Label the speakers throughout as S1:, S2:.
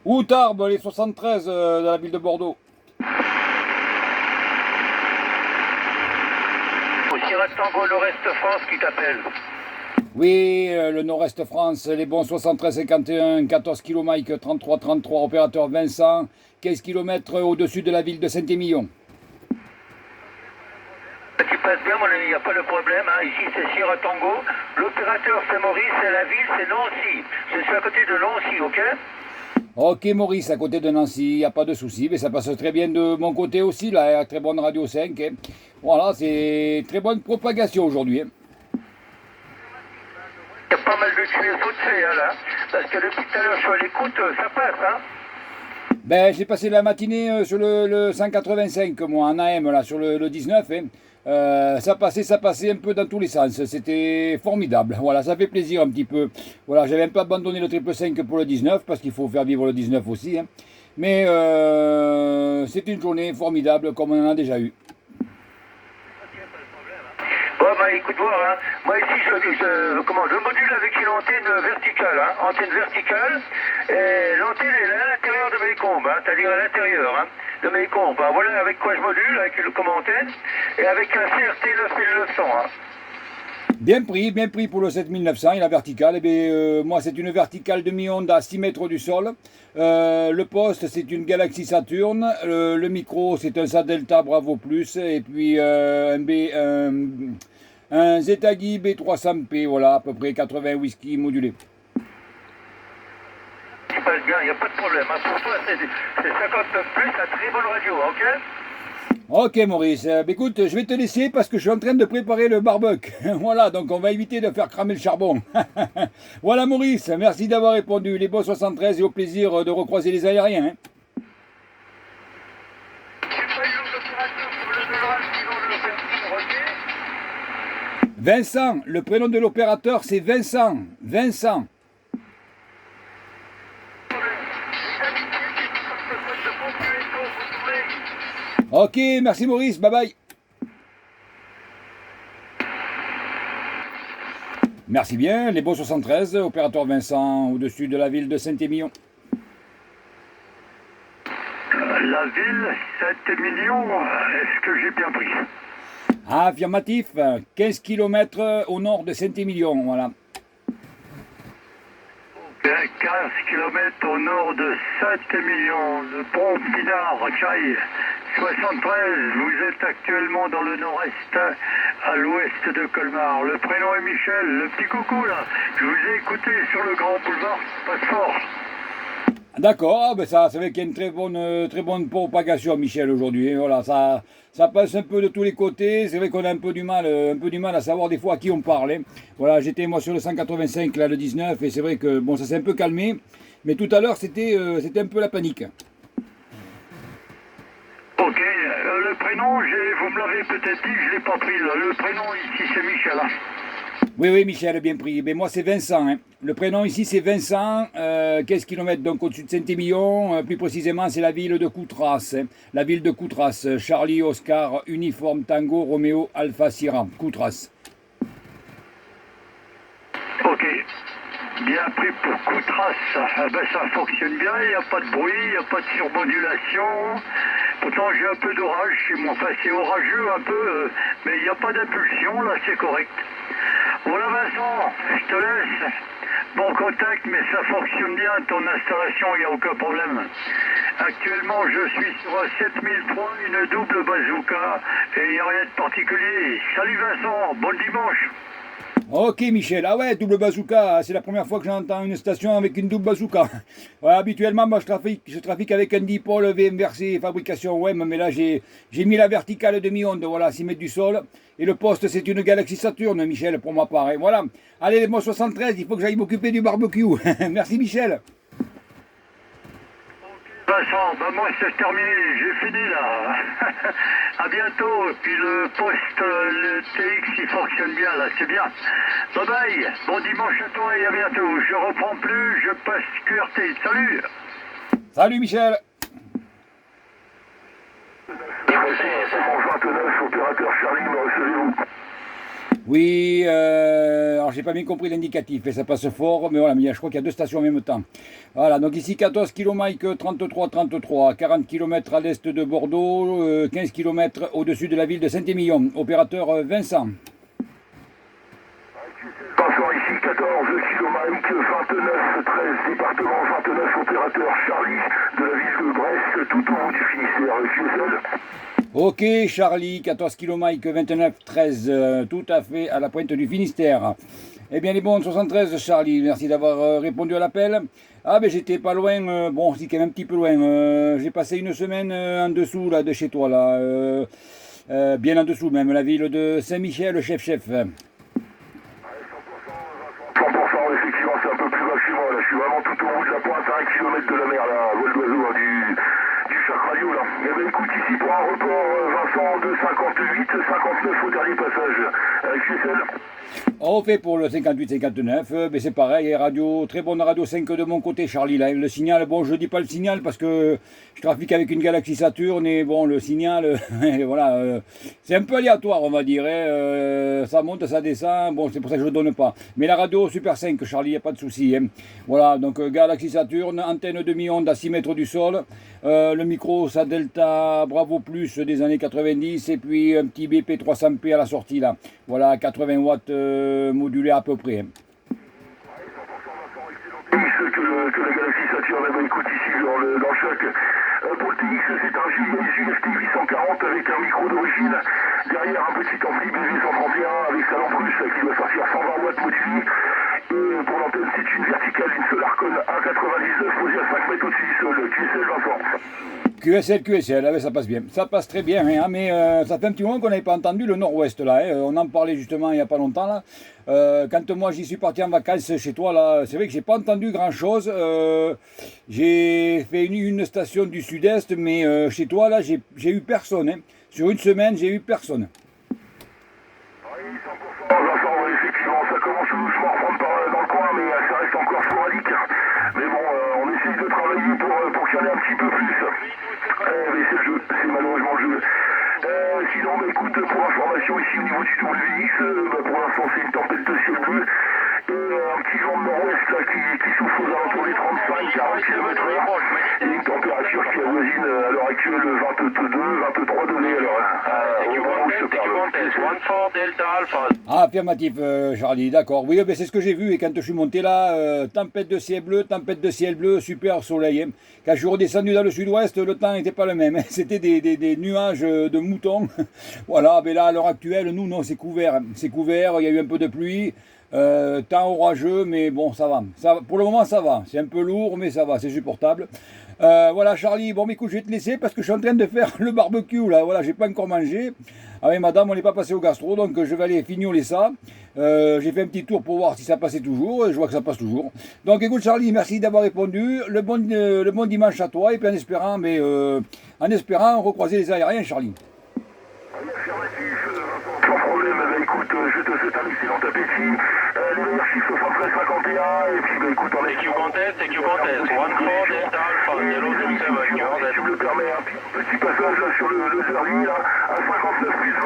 S1: Ou Tarbes, les 73 de la ville de Bordeaux.
S2: Au Sierra Tango Nord-Est France qui t'appelle.
S1: Oui, le Nord-Est France, les bons 73-51, 14 km, 33-33, opérateur Vincent, 15 km au-dessus de la ville de Saint-Émilion.
S2: Tu passes bien mon ami, il n'y a pas de problème. Hein. Ici c'est Sierra Tango. L'opérateur c'est Maurice et la ville c'est Nancy. Je suis à côté de Nancy, ok?
S1: Ok Maurice, à côté de Nancy, il n'y a pas de souci, mais ça passe très bien de mon côté aussi, là, très bonne Radio 5. Hein. Voilà, c'est très bonne propagation aujourd'hui. Hein.
S2: Il y a pas mal de tuyaux de fait hein, là. Parce que depuis tout à l'heure je suis à l'écoute, ça passe. Hein.
S1: Ben, j'ai passé la matinée sur le 185, moi, en AM, là, sur le 19. Hein. Ça passait un peu dans tous les sens. C'était formidable. Voilà, ça fait plaisir un petit peu. Voilà, j'avais un peu abandonné le triple 5 pour le 19, parce qu'il faut faire vivre le 19 aussi. Hein. Mais c'était une journée formidable, comme on en a déjà eu.
S2: Bon bah écoute voir, hein. Moi ici comment, je module avec une antenne verticale, hein. Antenne verticale, et l'antenne est à l'intérieur de mes combes, hein. C'est-à-dire à l'intérieur hein, de mes combes. Hein. Voilà avec quoi je module, avec le comme antenne, et avec un CRT 9900. Hein.
S1: Bien pris pour le 7900 et la verticale. Eh bien, moi, c'est une verticale demi-onde à 6 mètres du sol. Le poste, c'est une Galaxy Saturn. Le micro, c'est un SA Delta Bravo Plus. Et puis un Zetagi B300P, voilà, à peu près 80 whisky modulé.
S2: Tu passes bien, il n'y a pas de problème. Hein. Pour toi, c'est 59 plus, la très bonne radio, ok?
S1: Ok Maurice, écoute, je vais te laisser parce que je suis en train de préparer le barbecue. Voilà, donc on va éviter de faire cramer le charbon. Voilà Maurice, merci d'avoir répondu. Les beaux 73 et au plaisir de recroiser les aériens. Hein.
S2: J'ai pas eu l'autre opérateur sur le Neural qui ont le faire ok?
S1: Vincent, le prénom de l'opérateur c'est Vincent. Vincent. Ok, merci Maurice, bye bye. Merci bien, les beaux 73, opérateur Vincent, au-dessus de la ville de Saint-Émilion.
S2: La ville, 7 millions, est-ce que j'ai bien pris?
S1: Affirmatif, 15 km au nord de Saint-Émilion, voilà.
S2: 15 km au nord de 7 millions de Pont-Pinard, Caille, 73. Vous êtes actuellement dans le nord-est, à l'ouest de Colmar. Le prénom est Michel, le petit coucou là. Je vous ai écouté sur le grand boulevard, passe fort.
S1: D'accord, ben ça fait qu'il y a une très bonne propagation, Michel, aujourd'hui. Voilà, ça passe un peu de tous les côtés. C'est vrai qu'on a un peu du mal à savoir des fois à qui on parle. Hein. Voilà, j'étais moi sur le 185, là, le 19, et c'est vrai que bon, ça s'est un peu calmé. Mais tout à l'heure, c'était un peu la panique.
S2: Ok, le prénom, vous me l'avez peut-être dit, je ne l'ai pas pris. Là. Le prénom ici, c'est Michel. Hein.
S1: Oui, Michel, bien pris. Mais moi, c'est Vincent. Hein. Le prénom ici, c'est Vincent. 15 km donc au-dessus de Saint-Émilion. Plus précisément, c'est la ville de Coutras. Hein. La ville de Coutras. Charlie, Oscar, Uniforme, Tango, Roméo, Alpha, Sierra. Coutras.
S2: Ok. Bien pris pour Coutras. Ben, ça fonctionne bien, il n'y a pas de bruit, il n'y a pas de surmodulation. Pourtant, j'ai un peu d'orage chez moi. Enfin, c'est orageux un peu, mais il n'y a pas d'impulsion, là, c'est correct. Voilà, Vincent, je te laisse. Bon contact, mais ça fonctionne bien, ton installation, il n'y a aucun problème. Actuellement, je suis sur un 7003, une double bazooka, et il n'y a rien de particulier. Salut Vincent, bon dimanche.
S1: Ok, Michel. Ah ouais, double bazooka. C'est la première fois que j'entends une station avec une double bazooka. Ouais, habituellement, moi, je trafique avec un dipôle V inversé fabrication WEM, mais là, j'ai mis la verticale demi-onde, voilà, 6 mètres du sol. Et le poste, c'est une Galaxy Saturn, Michel, pour ma part. Et voilà. Allez, moi, 73, il faut que j'aille m'occuper du barbecue. Merci, Michel.
S2: Vincent, bah moi c'est terminé, j'ai fini là. À bientôt, et puis le poste, le TX il fonctionne bien là, c'est bien. Bye bye, bon dimanche à toi et à bientôt. Je reprends plus, je passe QRT. Salut.
S1: Salut, Michel.
S2: C'est mon 29, opérateur Charlie, me recevez-vous?
S1: Oui, alors j'ai pas bien compris l'indicatif, mais ça passe fort, mais voilà, mais je crois qu'il y a 2 stations en même temps. Voilà, donc ici 14 km 33, 40 km à l'est de Bordeaux, 15 km au-dessus de la ville de Saint-Émilion. Opérateur Vincent.
S2: Passons ici 14 km 29 13 département 29 opérateur Charlie de la ville de Brest tout au bout du Finistère. QSL.
S1: Ok, Charlie, 14 km 29 13, tout à fait à la pointe du Finistère. Eh bien, les bons 73, Charlie, merci d'avoir répondu à l'appel. Ah, ben j'étais pas loin, bon, c'est quand même un petit peu loin. J'ai passé une semaine en dessous là, de chez toi, là, bien en dessous même, la ville de Saint-Michel, chef-chef.
S2: 100%, effectivement, c'est un peu plus bas que chez moi. Là. Je suis vraiment tout au bout de la pointe, à 1 km de la mer, là, à vol d'oiseau, hein, du Chac Radio. Là. Eh ben, écoute, ici pour un report, Vincent, de 58, 59 au dernier passage. QSL.
S1: On fait pour le 58-59, mais c'est pareil, radio, très bonne radio 5 de mon côté, Charlie. Là, le signal, bon, je dis pas le signal parce que je trafique avec une Galaxy Saturn et bon, le signal, voilà, c'est un peu aléatoire, on va dire. Ça monte, ça descend, bon, c'est pour ça que je ne le donne pas. Mais la radio Super 5, Charlie, il n'y a pas de souci. Hein. Voilà, donc Galaxy Saturn, antenne demi-onde à 6 mètres du sol, le micro, ça Delta Bravo Plus des années 90, et puis un petit BP 300p à la sortie, là. Voilà, 80 watts modulé à peu près.
S2: Que la Galaxy Saturn, eh ben, écoute ici dans le choc. Pour le TX, c'est un Genesis FT 840 avec un micro d'origine. Derrière un petit ampli BV131 avec sa lampe russe qui doit sortir 120 watts modulé. Et pour l'antenne, c'est une verticale, une Solarcon 1,99 posée à 5 mètres au-dessus du sol. QSL Vincent.
S1: QSL, ah ben ça passe bien, ça passe très bien, hein, mais ça fait un petit moment qu'on n'avait pas entendu le nord-ouest là, hein, on en parlait justement il n'y a pas longtemps là, quand moi j'y suis parti en vacances chez toi là, c'est vrai que j'ai pas entendu grand chose, j'ai fait une station du sud-est, mais chez toi là j'ai eu personne, hein. Sur une semaine j'ai eu personne.
S2: Oui, 100%, Vincent, oui, effectivement, ça commence doucement à reprendre dans le coin, mais ça reste encore sporadique. Mais bon, on essaye de travailler pour qu'il y en ait un petit peu plus. Mais c'est le jeu, c'est malheureusement le jeu. Sinon, bah, écoute, pour information ici au niveau du WX, pour l'instant c'est une tempête de ciel bleu. Un petit vent de nord-ouest là, qui souffle aux alentours des 35-40 km/h. Et une température qui avoisine à l'heure actuelle 22-23 degrés.
S1: Ah, affirmatif, Charlie, d'accord. Oui, ben, c'est ce que j'ai vu. Et quand je suis monté là, tempête de ciel bleu, super soleil. Hein. Quand je suis redescendu dans le sud-ouest, le temps n'était pas le même. Hein. C'était des nuages de moutons. Voilà, mais là, à l'heure actuelle, nous, non, c'est couvert. Hein. C'est couvert, il y a eu un peu de pluie. Temps orageux, mais bon, ça va. Pour le moment, ça va. C'est un peu lourd, mais ça va, c'est supportable. Voilà, Charlie, bon, mais écoute, je vais te laisser parce que je suis en train de faire le barbecue, là. Voilà, j'ai pas encore mangé. Avec madame, on n'est pas passé au gastro, donc je vais aller fignoler ça. J'ai fait un petit tour pour voir si ça passait toujours, et je vois que ça passe toujours. Donc écoute, Charlie, merci d'avoir répondu. Le bon dimanche à toi, et puis en espérant recroiser les aériens, Charlie.
S2: Sans problème, écoute, je te souhaite un excellent appétit. Les meilleurs chiffres 73-51, et puis écoute, on est
S3: CQ Contest, 1-4 Delta Alpha, 027,
S2: si tu me le permets, un petit passage là, sur le Zerly, là, à 59 plus 20.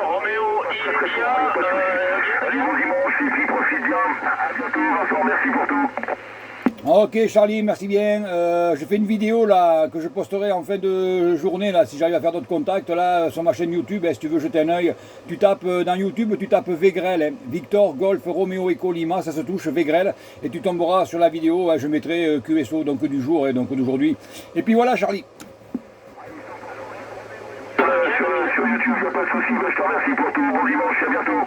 S3: Romeo India,
S2: allez, bon dimanche, et puis profite bien. À bientôt, Vincent, merci pour tout.
S1: Ok Charlie, merci bien. Je fais une vidéo là que je posterai en fin de journée là si j'arrive à faire d'autres contacts là sur ma chaîne YouTube. Si tu veux jeter un œil, tu tapes dans YouTube, tu tapes Végrel, hein. Victor Golf Romeo Eco Lima, ça se touche Végrel et tu tomberas sur la vidéo. Je mettrai QSO donc du jour et donc d'aujourd'hui. Et puis voilà Charlie.
S2: Sur YouTube, il n'y a pas de souci. Je te remercie pour tout. Bon dimanche, à bientôt.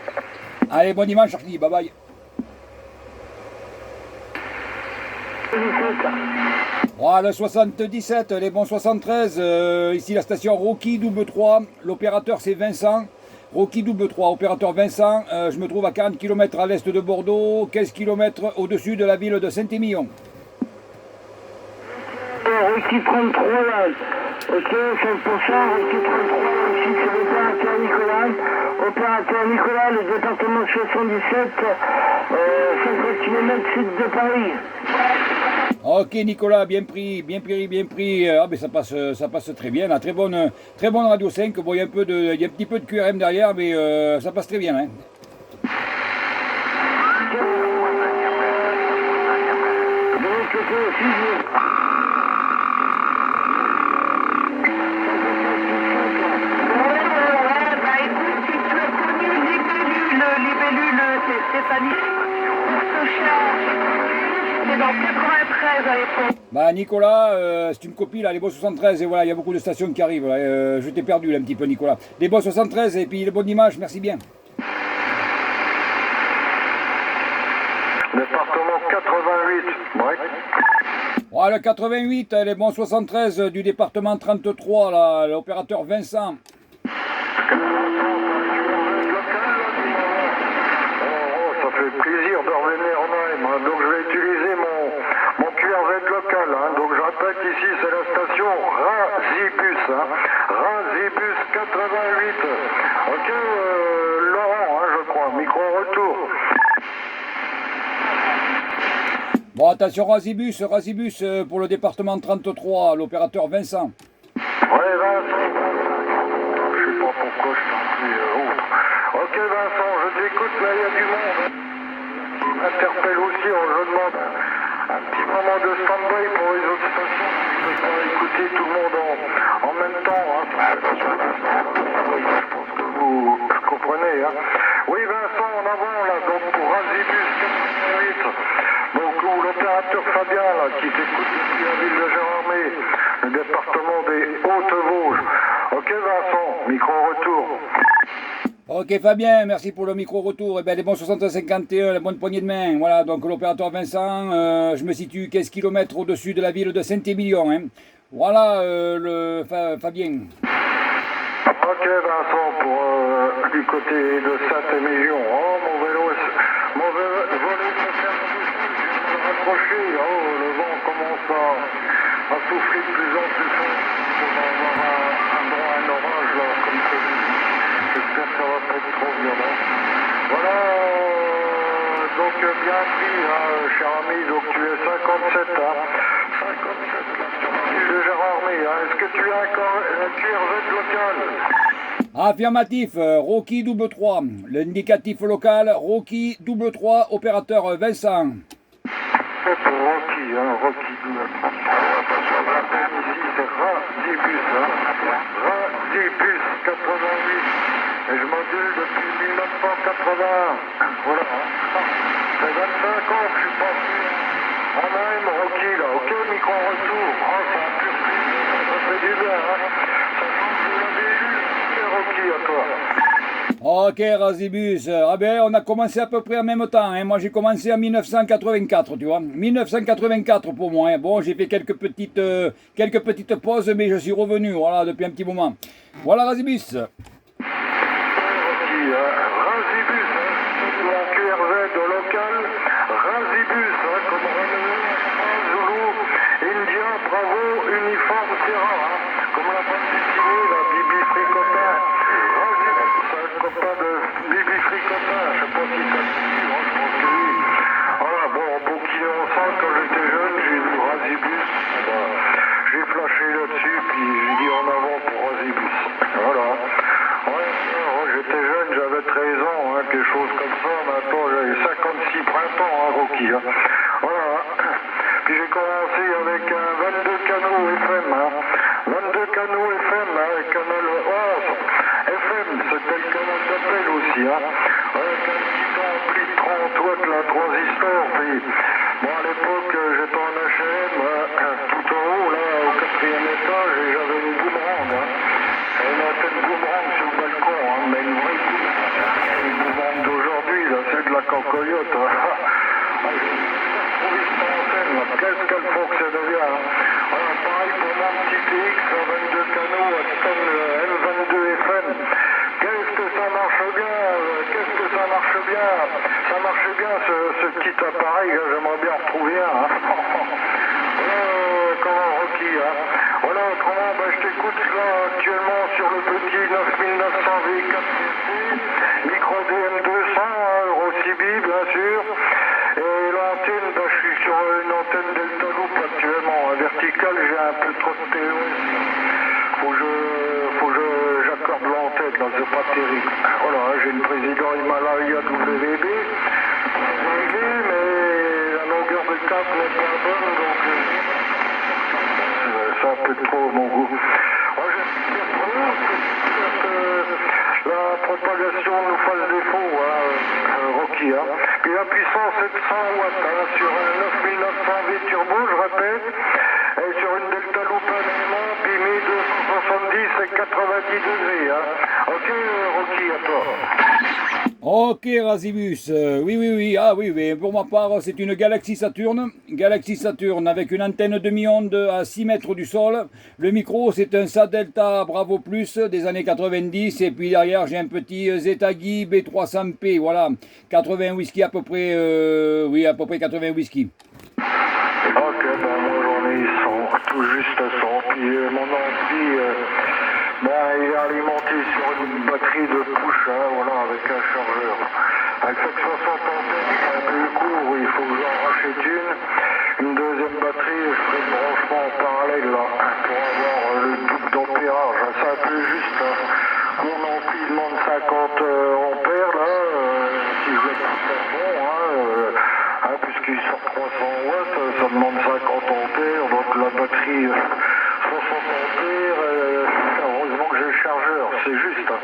S1: Allez, bon dimanche Charlie, bye bye. Voilà, le 77, les bons 73, ici la station Rocky Double 3, l'opérateur c'est Vincent, Rocky Double 3, opérateur Vincent, je me trouve à 40 km à l'est de Bordeaux, 15 km au-dessus de la ville de Saint-Émilion.
S4: Rocky 33, ok, 5%, Rocky 33, ici c'est l'opérateur Nicolas, le département 77, 50 km sud de Paris.
S1: Ok Nicolas, bien pris. Ah ben ça passe très bien, là. Très bonne radio 5. Bon, il y a un petit peu de QRM derrière, mais ça passe très bien. Hein.
S4: fusil.
S5: Bah écoute, si tu as connu Libellule, c'est Stéphanie, on se cherche. C'est dans 93 à l'époque.
S1: Bah Nicolas, c'est une copie là, les Boss 73, et voilà, il y a beaucoup de stations qui arrivent. Là, je t'ai perdu là un petit peu Nicolas. Les Boss 73 et puis le bon dimanche, merci bien.
S2: Département 88, ouais.
S1: Voilà, le 88, les bons 73 du département 33, là, l'opérateur Vincent.
S2: Ça fait plaisir de revenir en Même, hein. Donc je vais utiliser mon QRZ local. Hein. Donc je répète ici, c'est la station Razibus. Hein. Razibus 88. Ok, Laurent, hein, je crois. Micro-retour.
S1: Bon, attention, Razibus pour le département 33, l'opérateur Vincent.
S2: Ouais, Vincent. Je sais pas pourquoi je t'en prie autre. Ok, Vincent, je t'écoute, là, il y a du monde. Qui m'interpelle aussi, je demande un petit moment de stand-by pour les autres stations. Je peux pas écouter tout le monde en même temps. Hein. Attention, Vincent. Oui, je pense que vous comprenez. Hein. Oui, Vincent, en avant, là, donc pour Razibus 88. Donc, l'opérateur Fabien, là, qui t'écoute depuis la ville de Gérardmer, le département des Hautes-Vosges. Ok, Vincent, micro-retour.
S1: Ok Fabien, merci pour le micro-retour. Eh bien, les bons 60-51, la bonne poignée de main. Voilà, donc l'opérateur Vincent, je me situe 15 km au-dessus de la ville de Saint-Émilion. Hein. Voilà Fabien.
S2: Ok Vincent, pour du côté de Saint-Émilion. Oh, mon vélo volet se fait rapprocher. Oh, le vent commence à souffler de plus en plus fort. On va avoir un orage là, comme prévu. J'espère que ça va pas être trop violent. Voilà, donc bien pris, hein, cher ami, donc tu es 57, hein. 57 là, sur la ville de Gérardmer, hein. Est-ce que tu as un QRZ local?
S1: Affirmatif, Rocky double 3. L'indicatif local, Rocky double 3, opérateur Vincent.
S2: C'est pour Rocky, hein, Rocky double 3. Attention, ici c'est Razibus, hein. Razibus 88. Et je module depuis 1980. Voilà. Ça fait 25 ans que je suis passé en même Rocky là. Ok, micro-retour. Oh, c'est un pur plaisir. Ça fait du bien, hein. Ça change de la BU. C'est Rocky à toi.
S1: Ok Razibus, ah ben on a commencé à peu près en même temps, hein. Moi j'ai commencé en 1984, tu vois, 1984 pour moi, hein. Bon j'ai fait quelques petites pauses mais je suis revenu, voilà, depuis un petit moment. Voilà Razibus.
S2: Razibus, mon QRZ local, Razibus, comme Zulu, India, Bravo, Uniforme, Sierra, comme la bande dessinée, la Bibi Fricotin, Razibus, c'est un copain de Bibi Fricotin, je sais pas si ça te dit, je pense que oui. Voilà, bon, pour qui on sent, quand j'étais jeune, j'ai vu Razibus, j'ai flashé là-dessus, puis j'ai dit en avant pour Razibus, voilà. J'étais jeune, j'avais 13 ans, hein, quelque chose comme ça. Maintenant, j'avais 56 printemps, hein, Rocky. Hein. Voilà. Puis j'ai commencé avec un 22 canaux FM. Hein. 22 canaux FM, hein, canal 11 FM, c'était le canal d'appel aussi. Hein. Avec un petit ampli de 30 watts, la transistor. Puis, bon, à l'époque, j'étais en HM, tout en haut, là, au 4e étage, et j'avais une boomerang. Hein. Une antenne boomerang sur le balcon, hein, mais une vraie boomerang d'aujourd'hui, là, c'est de la cancoyote. Qu'est-ce qu'elle fonctionne bien. Hein. Voilà, pareil pour mon petit TX à 22 canaux, à M22 FM. Qu'est-ce que ça marche bien, Ça marche bien ce petit appareil, j'aimerais bien en retrouver un. Hein. Comment Rocky, hein. Voilà, autrement, je t'écoute là actuellement sur le petit 9900 V4 micro DM200, Euro CB bien sûr, et l'antenne, je suis sur une antenne Delta Loop actuellement, verticale, j'ai un peu trop de TOS, faut que j'accorde l'antenne, là, c'est pas terrible. Voilà, j'ai le président Himalaya WB, mais la longueur de câble n'est pas bonne, donc un peu trop mon goût. Moi, j'espère pour nous que la propagation nous fasse défaut, hein, Rocky. Hein. Puis la puissance est de 100 watts hein, sur un 9900 V turbo, je répète, et sur une Delta Loop allemand, puis 1270 et 90 degrés. Hein. Ok, Rocky, à toi.
S1: Ok, Razibus, oui, ah oui, pour ma part, c'est une Galaxy Saturn avec une antenne demi-onde à 6 mètres du sol. Le micro, c'est un Sadelta Bravo Plus des années 90, et puis derrière, j'ai un petit Zetagi B300P, voilà, 80 whisky à peu près, à peu près 80 whisky.
S2: Ok, ben moi j'en ai 100, tout juste 100, puis mon ampli, il est alimenté sur une batterie de push, hein, voilà, avec un chargeur. Avec cette 60 ampères, c'est un peu court, il faut que j'en rachète une deuxième batterie, je ferai le branchement en parallèle, là, pour avoir le double d'ampérage, hein, c'est un peu juste, hein. Mon ampli demande 50 ampères, là, si je veux pas faire bon, puisqu'il sort 300 watts, ça demande 50 ampères, donc la batterie 60 ampères, heureusement que j'ai le chargeur, c'est juste. Hein.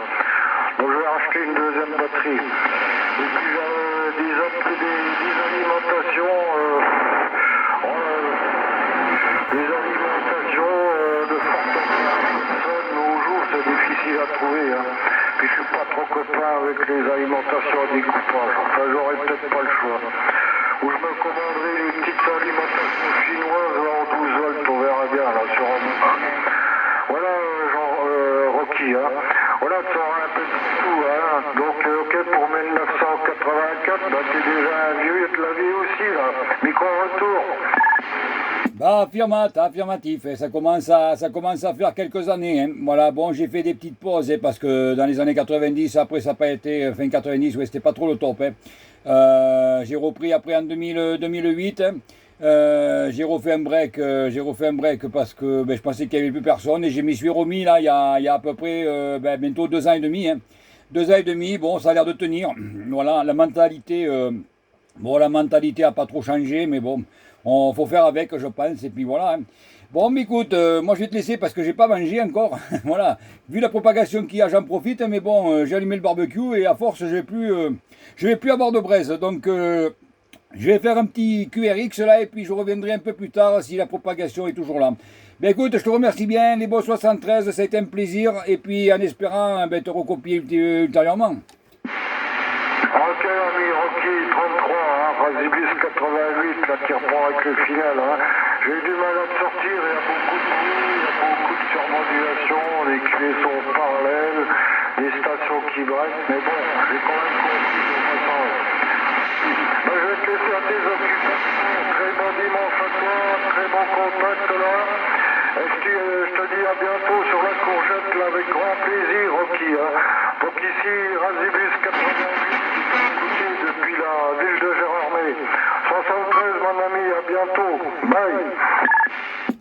S2: Donc je vais acheter une deuxième batterie. Et puis des alimentations, de forte ampère, nos jours c'est difficile à trouver. Hein. Puis je suis pas trop copain avec les alimentations à découpage, enfin j'aurais peut-être pas le choix. Où je me commanderai les petites alimentations chinoises là, en 12 volts, on verra bien là sur un... Voilà, Rocky, hein. Voilà, tu auras un peu de tout, hein. Donc, ok, pour 1984, t'es déjà un vieux de la vie aussi, là. Micro-retour.
S1: Affirmatif, ça commence à faire quelques années, hein. Voilà, bon, j'ai fait des petites pauses, hein, parce que dans les années 90, après ça n'a pas été, fin 90, ouais, c'était pas trop le top, hein. J'ai repris après en 2008, hein. J'ai refait un break parce que je pensais qu'il n'y avait plus personne et je m'y suis remis là il y a à peu près bientôt 2 ans et demi, hein. 2 ans et demi, bon, ça a l'air de tenir. Voilà, la mentalité a pas trop changé, mais bon, faut faire avec, je pense, et puis voilà, hein. Bon, mais écoute, moi je vais te laisser parce que j'ai pas mangé encore. Voilà, vu la propagation qu'il y a, j'en profite, mais bon, j'ai allumé le barbecue et à force, je vais plus avoir de braise. Donc, je vais faire un petit QRX là et puis je reviendrai un peu plus tard si la propagation est toujours là. Ben écoute, je te remercie bien, les beaux 73, ça a été un plaisir, et puis en espérant te recopier ultérieurement.
S2: Ok, ami, Rocky 33, hein, Razibus 88, là qui reprend avec le final. Hein. J'ai du mal à te sortir, il y a beaucoup de bruit, il y a beaucoup de surmodulation, les clés sont parallèles, des stations qui braquent, mais bon, j'ai quand même compris de toute façon. Ben, je vais te laisser à tes occupations, très bon dimanche à toi, très bon contact là. Et je te dis à bientôt sur la courgette là, avec grand plaisir, Rocky. Hein. Donc ici, Razibus 88, depuis la ville de Gérardmer. 73, mon ami, à bientôt. Bye.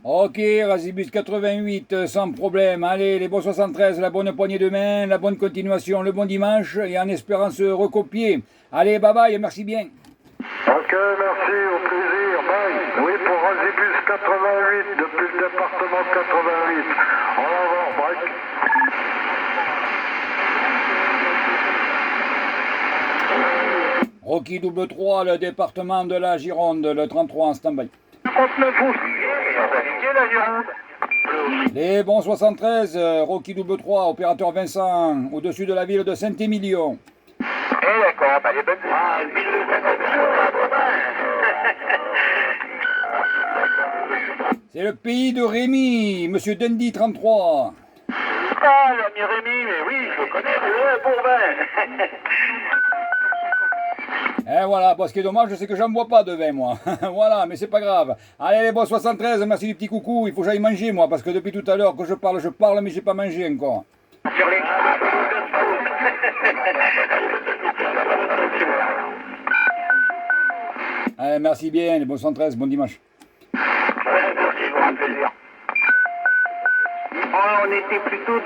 S1: Ok, Razibus 88, sans problème. Allez, les bons 73, la bonne poignée de main, la bonne continuation, le bon dimanche, et en espérant se recopier. Allez, bye bye, merci bien.
S2: Ok, merci, au plaisir, bye. Oui, pour Razibus 88, depuis le département 88. En avant, break.
S1: Rocky double 3, le département de la Gironde, le 33 en stand-by.
S5: 39 août. La Gironde.
S1: Les bons 73, Rocky double 3, opérateur Vincent, au-dessus de la ville de Saint-Émilion.
S5: Eh d'accord, bah les bonnes... Ah, une ville de
S1: C'est le pays de Rémi, monsieur Dundee 33.
S5: Ah, l'ami Rémi, mais oui, je le connais, c'est Bourvin.
S1: Et voilà, bon, ce qui est dommage, c'est que j'en bois pas de vin, moi. Voilà, mais c'est pas grave. Allez, les bons 73, merci du petit coucou. Il faut que j'aille manger, moi, parce que depuis tout à l'heure que je parle, mais j'ai pas mangé encore.
S5: Sur les...
S1: Allez, merci bien, les bons 73, bon dimanche.
S5: Ouais, merci, grand plaisir. Oh, on était plutôt...